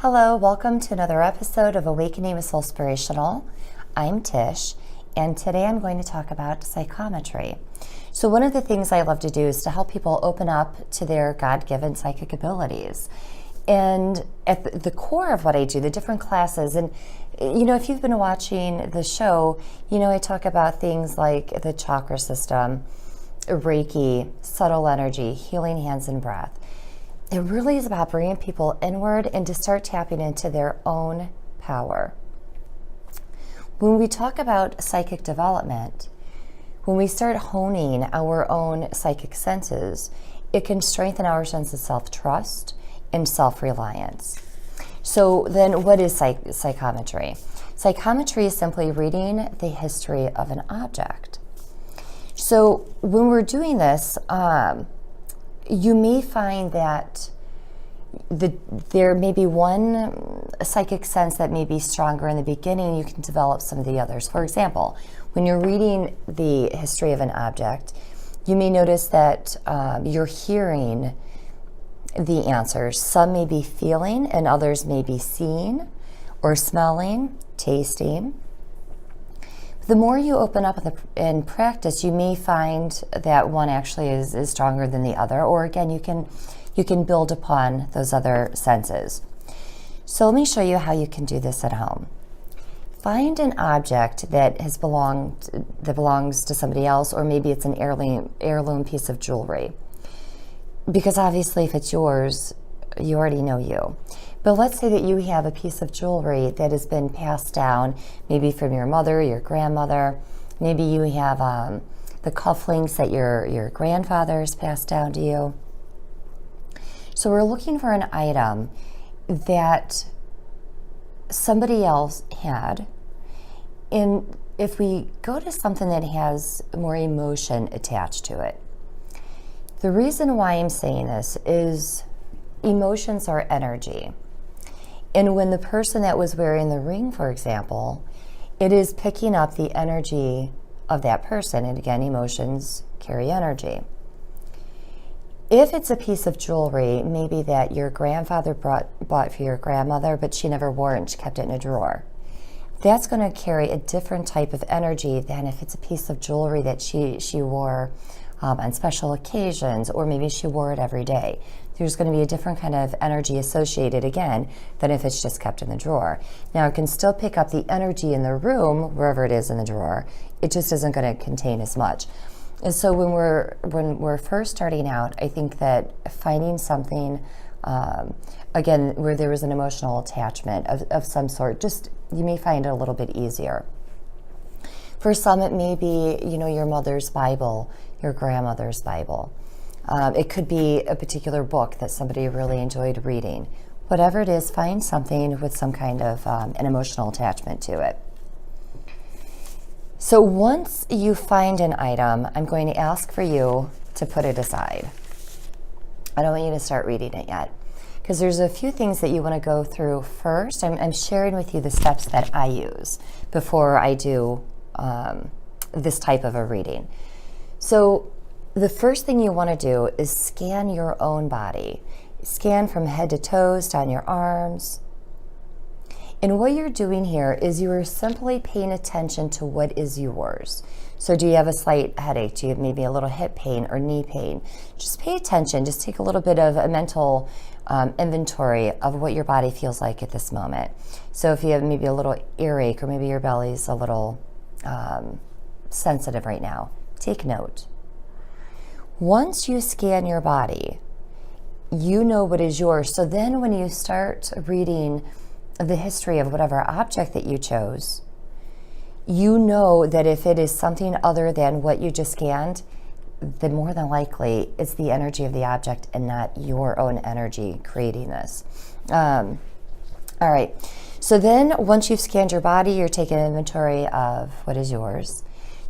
Hello, welcome to another episode of Awakening with Soulspirational. I'm Tish, and today I'm going to talk about psychometry. So one of the things I love to do is to help people open up to their God-given psychic abilities. And at the core of what I do, the different classes, and if you've been watching the show, I talk about things like the chakra system, Reiki, subtle energy, healing hands and breath. It really is about bringing people inward and to start tapping into their own power. When we talk about psychic development, when we start honing our own psychic senses, it can strengthen our sense of self-trust and self-reliance. So then what is psychometry? Psychometry is simply reading the history of an object. So when we're doing this, you may find that there may be one psychic sense that may be stronger in the beginning. You can develop some of the others. For example, when you're reading the history of an object, you may notice that you're hearing the answers. Some may be feeling and others may be seeing or smelling, tasting. The more you open up and practice, you may find that one actually is stronger than the other, or again, you can build upon those other senses. So let me show you how you can do this at home. Find an object that belongs to somebody else, or maybe it's an heirloom piece of jewelry. Because obviously if it's yours, you already know you. But let's say that you have a piece of jewelry that has been passed down, maybe from your mother, your grandmother. Maybe you have the cufflinks that your grandfather has passed down to you. So we're looking for an item that somebody else had. And if we go to something that has more emotion attached to it, the reason why I'm saying this is emotions are energy. And when the person that was wearing the ring, for example, it is picking up the energy of that person. And again, emotions carry energy. If it's a piece of jewelry, maybe that your grandfather bought for your grandmother, but she never wore it and she kept it in a drawer, that's going to carry a different type of energy than if it's a piece of jewelry that she wore on special occasions, or maybe she wore it every day. There's going to be a different kind of energy associated, again, than if it's just kept in the drawer. Now, it can still pick up the energy in the room, wherever it is in the drawer. It just isn't going to contain as much. And so when we're first starting out, I think that finding something, again, where there was an emotional attachment of some sort, you may find it a little bit easier. For some, it may be, your mother's Bible, your grandmother's Bible. It could be a particular book that somebody really enjoyed reading. Whatever it is, find something with some kind of an emotional attachment to it. So once you find an item, I'm going to ask for you to put it aside. I don't want you to start reading it yet, because there's a few things that you want to go through first. I'm sharing with you the steps that I use before I do this type of a reading. So the first thing you want to do is scan your own body. Scan from head to toes, down your arms. And what you're doing here is you are simply paying attention to what is yours. So do you have a slight headache? Do you have maybe a little hip pain or knee pain? Just pay attention. Just take a little bit of a mental inventory of what your body feels like at this moment. So if you have maybe a little earache, or maybe your belly's a little sensitive right now, take note. Once you scan your body, you know what is yours. So then when you start reading the history of whatever object that you chose, you know that if it is something other than what you just scanned, then more than likely it's the energy of the object and not your own energy creating this. All right. So then once you've scanned your body, you're taking an inventory of what is yours.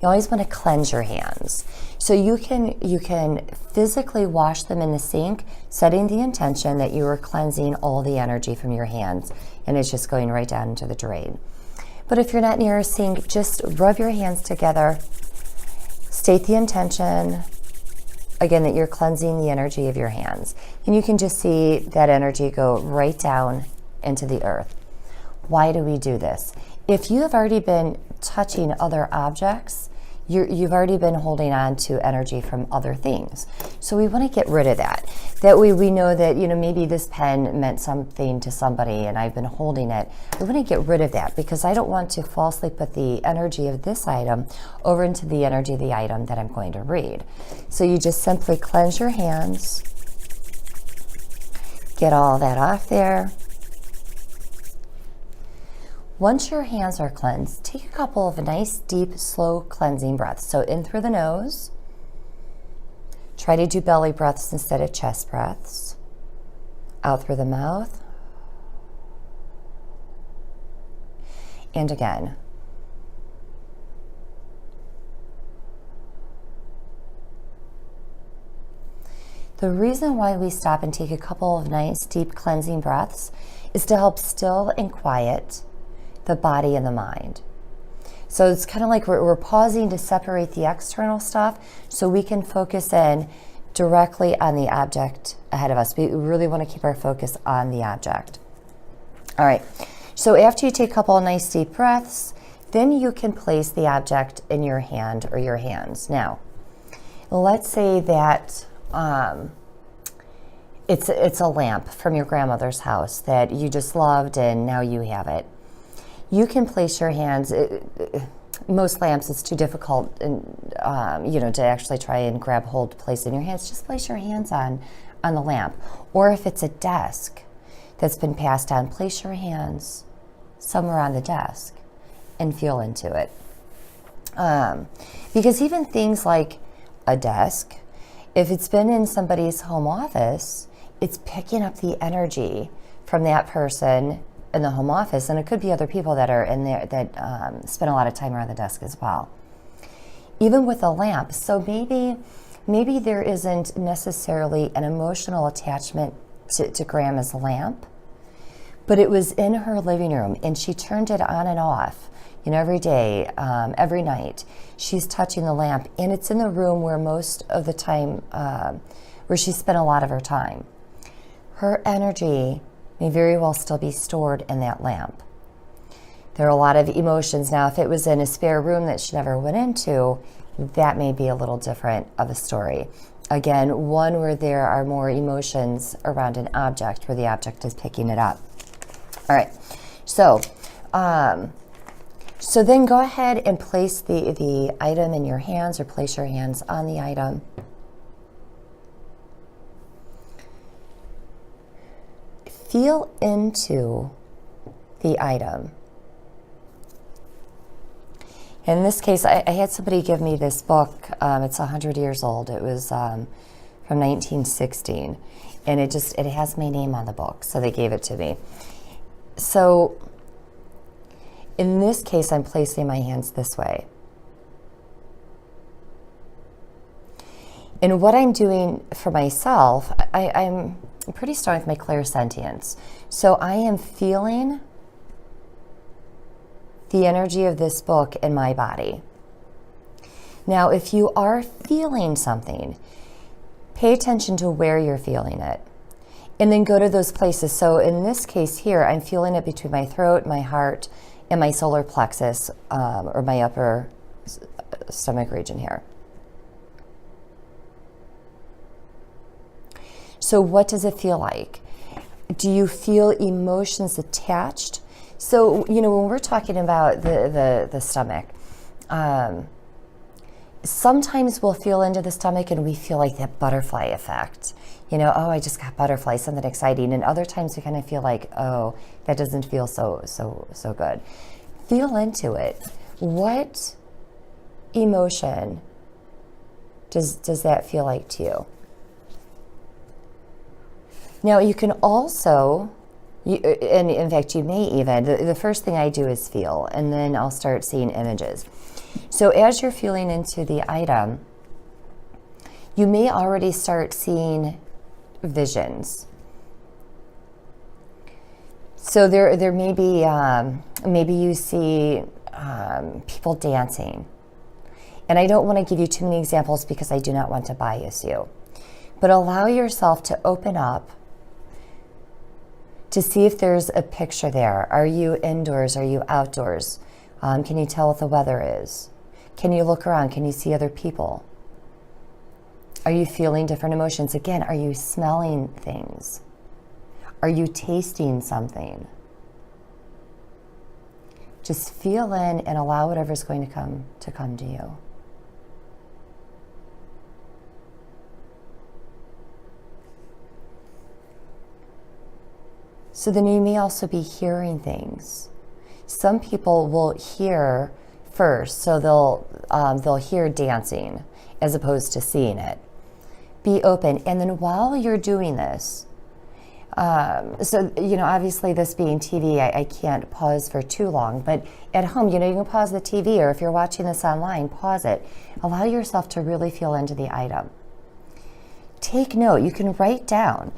You always want to cleanse your hands. So you can physically wash them in the sink, setting the intention that you are cleansing all the energy from your hands, and it's just going right down into the drain. But if you're not near a sink, just rub your hands together, state the intention, again, that you're cleansing the energy of your hands. And you can just see that energy go right down into the earth. Why do we do this? If you have already been touching other objects, you've already been holding on to energy from other things. So we want to get rid of that. That way we know that, maybe this pen meant something to somebody and I've been holding it. We want to get rid of that because I don't want to falsely put the energy of this item over into the energy of the item that I'm going to read. So you just simply cleanse your hands, get all that off there. Once your hands are cleansed, take a couple of nice, deep, slow cleansing breaths. So in through the nose. Try to do belly breaths instead of chest breaths. Out through the mouth. And again. The reason why we stop and take a couple of nice, deep cleansing breaths is to help still and quiet the body and the mind. So it's kind of like we're pausing to separate the external stuff so we can focus in directly on the object ahead of us. We really want to keep our focus on the object. All right, so after you take a couple of nice deep breaths, then you can place the object in your hand or your hands. Now, let's say that it's a lamp from your grandmother's house that you just loved and now you have it. You can place your hands, most lamps it's too difficult to actually try and grab hold, place in your hands. Just place your hands on the lamp. Or if it's a desk that's been passed down, place your hands somewhere on the desk and feel into it. Because even things like a desk, if it's been in somebody's home office, it's picking up the energy from that person in the home office, and it could be other people that are in there that spend a lot of time around the desk as well. Even with a lamp, so maybe there isn't necessarily an emotional attachment to Grandma's lamp, but it was in her living room and she turned it on and off, every day, every night. She's touching the lamp and it's in the room where most of the time, where she spent a lot of her time. Her energy may very well still be stored in that lamp. There are a lot of emotions. Now, if it was in a spare room that she never went into, that may be a little different of a story. Again, one where there are more emotions around an object, where the object is picking it up. All right, so then go ahead and place the item in your hands, or place your hands on the item. Feel into the item. In this case, I had somebody give me this book. It's 100 years old. It was from 1916, and it has my name on the book, so they gave it to me. So in this case, I'm placing my hands this way. And what I'm doing for myself, I'm pretty strong with my clairsentience. So I am feeling the energy of this book in my body. Now, if you are feeling something, pay attention to where you're feeling it. And then go to those places. So in this case here, I'm feeling it between my throat, my heart, and my solar plexus, or my upper stomach region here. So what does it feel like? Do you feel emotions attached? So, when we're talking about the stomach, sometimes we'll feel into the stomach and we feel like that butterfly effect. Oh, I just got butterflies, something exciting. And other times we kind of feel like, oh, that doesn't feel so good. Feel into it. What emotion does that feel like to you? Now, you can also, and in fact, you may even, the first thing I do is feel, and then I'll start seeing images. So as you're feeling into the item, you may already start seeing visions. So there may be, maybe you see people dancing. And I don't want to give you too many examples because I do not want to bias you. But allow yourself to open up to see if there's a picture there. Are you indoors? Are you outdoors? Can you tell what the weather is? Can you look around? Can you see other people? Are you feeling different emotions? Again, are you smelling things? Are you tasting something? Just feel in and allow whatever's going to come to you. So then you may also be hearing things. Some people will hear first, so they'll hear dancing as opposed to seeing it. Be open, and then while you're doing this, so obviously this being TV, I can't pause for too long, but at home, you can pause the TV, or if you're watching this online, pause it. Allow yourself to really feel into the item. Take note. You can write down.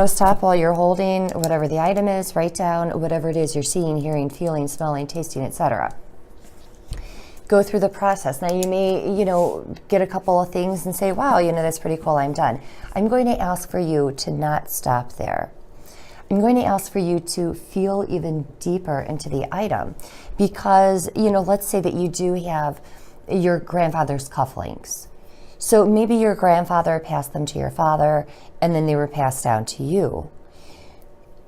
Stop while you're holding whatever the item is. Write down whatever it is you're seeing, hearing, feeling, smelling, tasting, etc. Go through the process. Now you may, get a couple of things and say, wow, that's pretty cool, I'm done. I'm going to ask for you to not stop there. I'm going to ask for you to feel even deeper into the item because, let's say that you do have your grandfather's cufflinks. So maybe your grandfather passed them to your father and then they were passed down to you.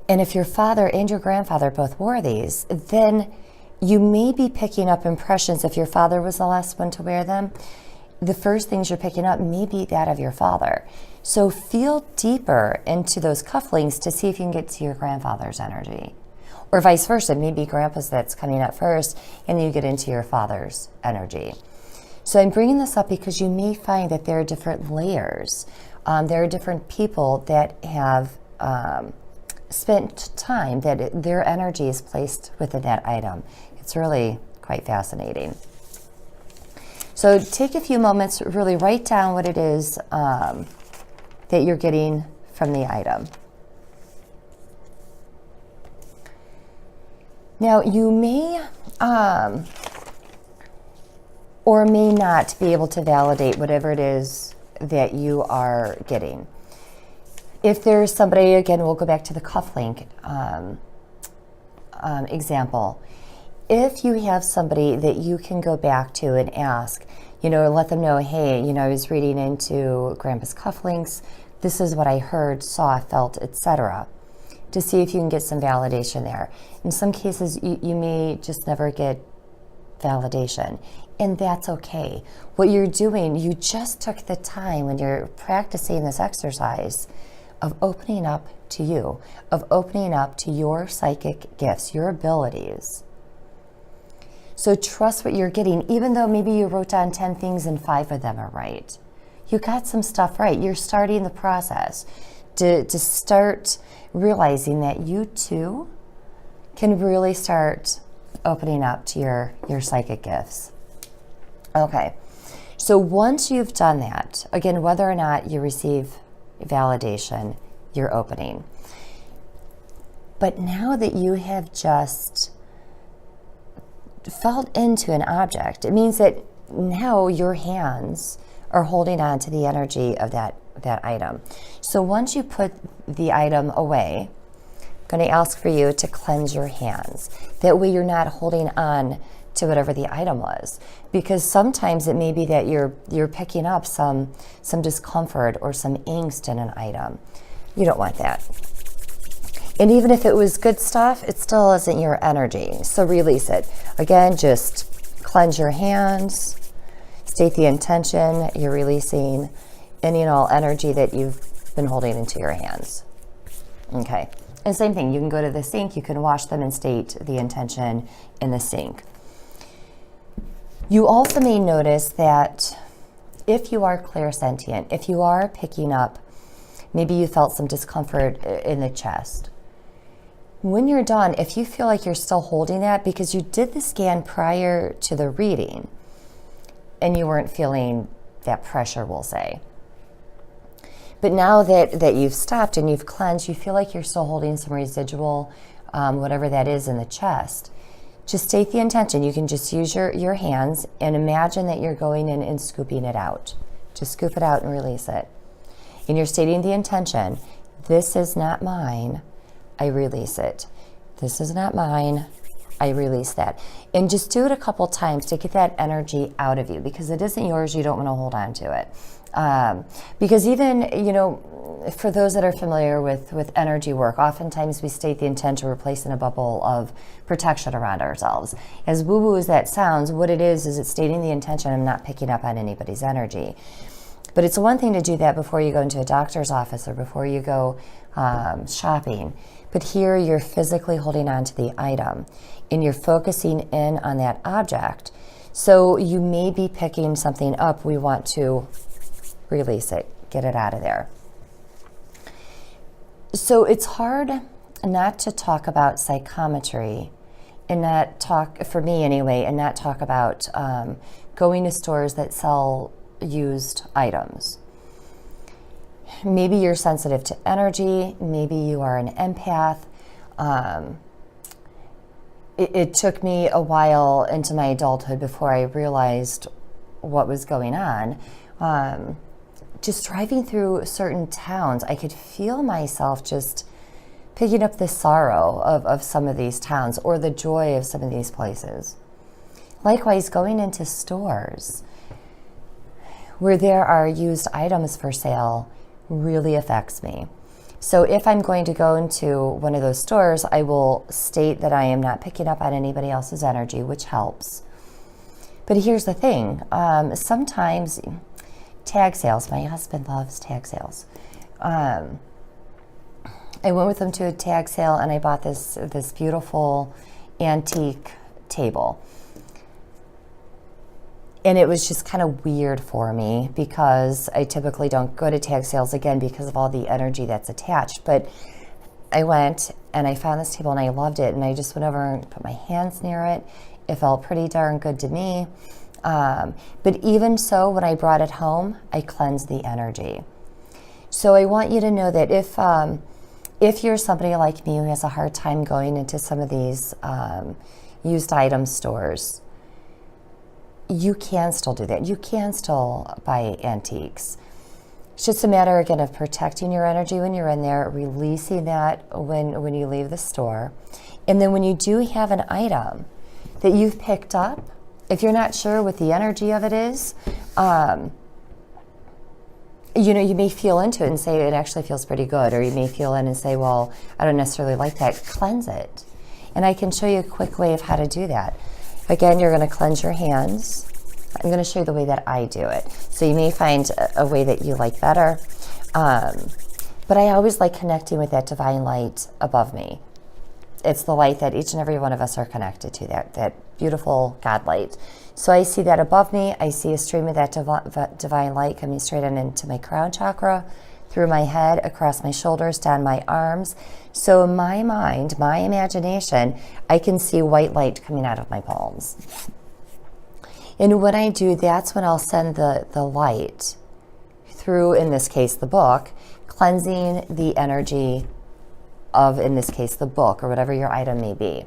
And if your father and your grandfather both wore these, then you may be picking up impressions. If your father was the last one to wear them, the first things you're picking up may be that of your father. So feel deeper into those cufflinks to see if you can get to your grandfather's energy. Or vice versa, maybe grandpa's that's coming up first and then you get into your father's energy. So I'm bringing this up because you may find that there are different layers. There are different people that have spent time that their energy is placed within that item. It's really quite fascinating. So take a few moments, really write down what it is that you're getting from the item. Now you may or may not be able to validate whatever it is that you are getting. If there's somebody, again, we'll go back to the cufflink example. If you have somebody that you can go back to and ask, let them know, hey, I was reading into Grandpa's cufflinks. This is what I heard, saw, felt, etc. To see if you can get some validation there. In some cases, you may just never get validation, and that's okay. What you're doing, you just took the time when you're practicing this exercise of opening up to you, of opening up to your psychic gifts, your abilities. So trust what you're getting, even though maybe you wrote down 10 things and 5 of them are right. You got some stuff right. You're starting the process to start realizing that you too can really start opening up to your psychic gifts. Okay, so once you've done that, again, whether or not you receive validation, you're opening. But now that you have just felt into an object, it means that now your hands are holding on to the energy of that item. So once you put the item away, I'm going to ask for you to cleanse your hands. That way you're not holding on to whatever the item was. Because sometimes it may be that you're picking up some discomfort or some angst in an item. You don't want that. And even if it was good stuff, it still isn't your energy. So release it. Again, just cleanse your hands. State the intention. You're releasing any and all energy that you've been holding into your hands. Okay. And same thing, you can go to the sink, you can wash them and state the intention in the sink. You also may notice that if you are clairsentient, if you are picking up, maybe you felt some discomfort in the chest. When you're done, if you feel like you're still holding that because you did the scan prior to the reading and you weren't feeling that pressure, we'll say. But now that you've stopped and you've cleansed, you feel like you're still holding some residual, whatever that is in the chest. Just state the intention. You can just use your hands and imagine that you're going in and scooping it out. Just scoop it out and release it. And you're stating the intention. This is not mine. I release it. This is not mine. I release that. And just do it a couple times to get that energy out of you, because it isn't yours. You don't want to hold on to it. Because even, for those that are familiar with energy work, oftentimes we state the intent to replace in a bubble of protection around ourselves. As woo-woo as that sounds, what it is it's stating the intention, I'm not picking up on anybody's energy. But it's one thing to do that before you go into a doctor's office or before you go shopping. But here you're physically holding on to the item and you're focusing in on that object. So you may be picking something up. We want to release it, get it out of there. So it's hard not to talk about psychometry and not talk, for me anyway, and not talk about going to stores that sell used items. Maybe you're sensitive to energy. Maybe you are an empath. It took me a while into my adulthood before I realized what was going on. Just driving through certain towns, I could feel myself just picking up the sorrow of some of these towns or the joy of some of these places. Likewise, going into stores where there are used items for sale really affects me. So if I'm going to go into one of those stores, I will state that I am not picking up on anybody else's energy, which helps. But here's the thing. Sometimes tag sales, my husband loves tag sales. I went with him to a tag sale and I bought this beautiful antique table. And it was just kind of weird for me because I typically don't go to tag sales again because of all the energy that's attached. But I went and I found this table and I loved it. And I just went over and put my hands near it. It felt pretty darn good to me. But even so, when I brought it home, I cleansed the energy. So I want you to know that if you're somebody like me who has a hard time going into some of these used item stores, you can still do that. You can still buy antiques. It's just a matter, again, of protecting your energy when you're in there, releasing that when you leave the store. And then when you do have an item that you've picked up, if you're not sure what the energy of it is, you may feel into it and say it actually feels pretty good, or you may feel in and say, well, I don't necessarily like that. Cleanse it. And I can show you a quick way of how to do that. Again, you're going to cleanse your hands. I'm going to show you the way that I do it. So you may find a way that you like better. But I always like connecting with that divine light above me. It's the light that each and every one of us are connected to, that beautiful God light. So I see that above me. I see a stream of that divine light coming straight on into my crown chakra, through my head, across my shoulders, down my arms. So in my mind, my imagination, I can see white light coming out of my palms. And when I do, that's when I'll send the light through, in this case, the book, cleansing the energy of, in this case, the book or whatever your item may be.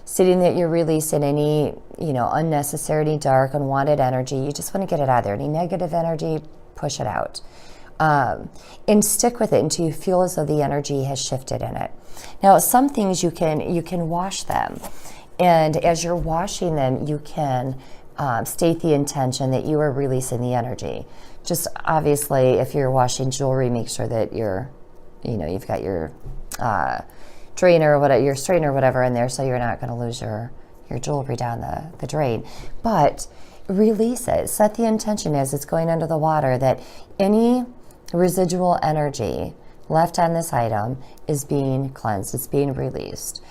Stating that you're releasing any, unnecessary, dark, unwanted energy. You just want to get it out of there. Any negative energy, push it out. And stick with it until you feel as though the energy has shifted in it. Now, some things you can wash them. And as you're washing them, you can state the intention that you are releasing the energy. Just obviously, if you're washing jewelry, make sure that you've got your drainer or whatever, your strainer or whatever in there, so you're not going to lose your jewelry down the drain. But release it. Set the intention as it's going under the water that any residual energy left on this item is being cleansed. It's being released.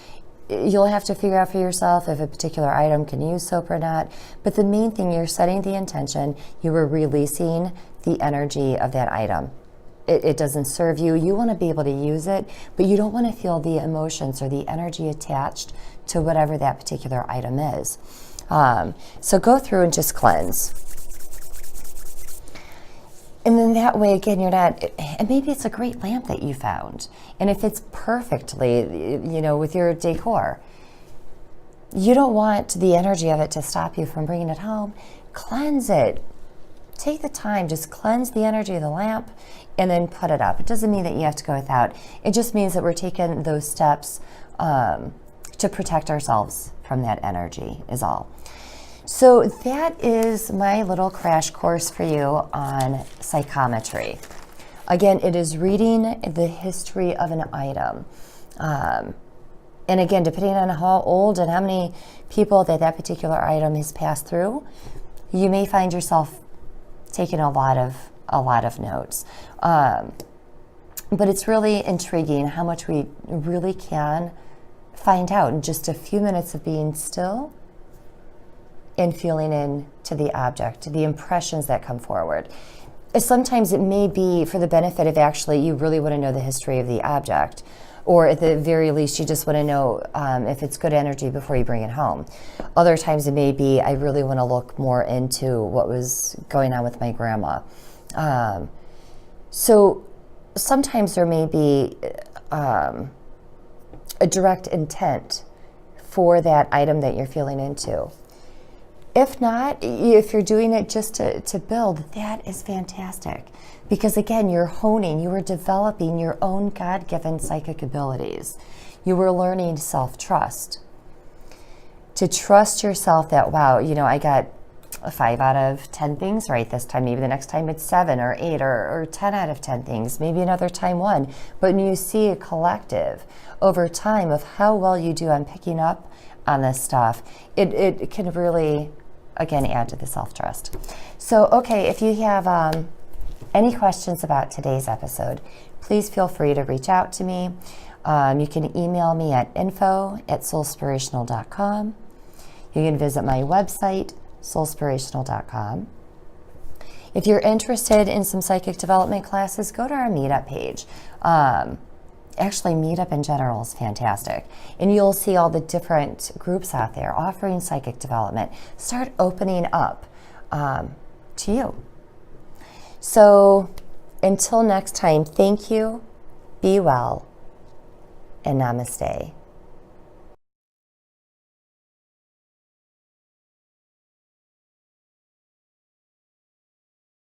You'll have to figure out for yourself if a particular item can use soap or not. But the main thing, you're setting the intention. You are releasing the energy of that item. It doesn't serve you. You want to be able to use it, but you don't want to feel the emotions or the energy attached to whatever that particular item is. So go through and just cleanse. And then that way, again, you're not, and maybe it's a great lamp that you found. And if it's perfectly, with your decor, you don't want the energy of it to stop you from bringing it home. Cleanse it. take the time, just cleanse the energy of the lamp and then put it up. It doesn't mean that you have to go without. It just means that we're taking those steps to protect ourselves from that energy is all. So that is my little crash course for you on psychometry. Again, it is reading the history of an item. And again, depending on how old and how many people that particular item has passed through, you may find yourself taking a lot of notes. But it's really intriguing how much we really can find out in just a few minutes of being still and feeling into the object, the impressions that come forward. Sometimes it may be for the benefit of actually you really want to know the history of the object, or at the very least you just want to know if it's good energy before you bring it home. Other times it may be I really want to look more into what was going on with my grandma. So sometimes there may be a direct intent for that item that you're feeling into. If not, if you're doing it just to build, that is fantastic. Because again, you're honing, you are developing your own God-given psychic abilities. You were learning self-trust. To trust yourself that, wow, I got a 5 out of 10 things right this time. Maybe the next time it's 7 or 8 or 10 out of 10 things. Maybe another time 1. But when you see a collective over time of how well you do on picking up on this stuff, it can really, again, add to the self-trust. So, okay, if you have any questions about today's episode, please feel free to reach out to me. You can email me at info@soulspirational.com. You can visit my website, soulspirational.com. If you're interested in some psychic development classes, go to our meetup page. Actually, meetup in general is fantastic. And you'll see all the different groups out there offering psychic development. Start opening up to you. So until next time, thank you, be well, and namaste.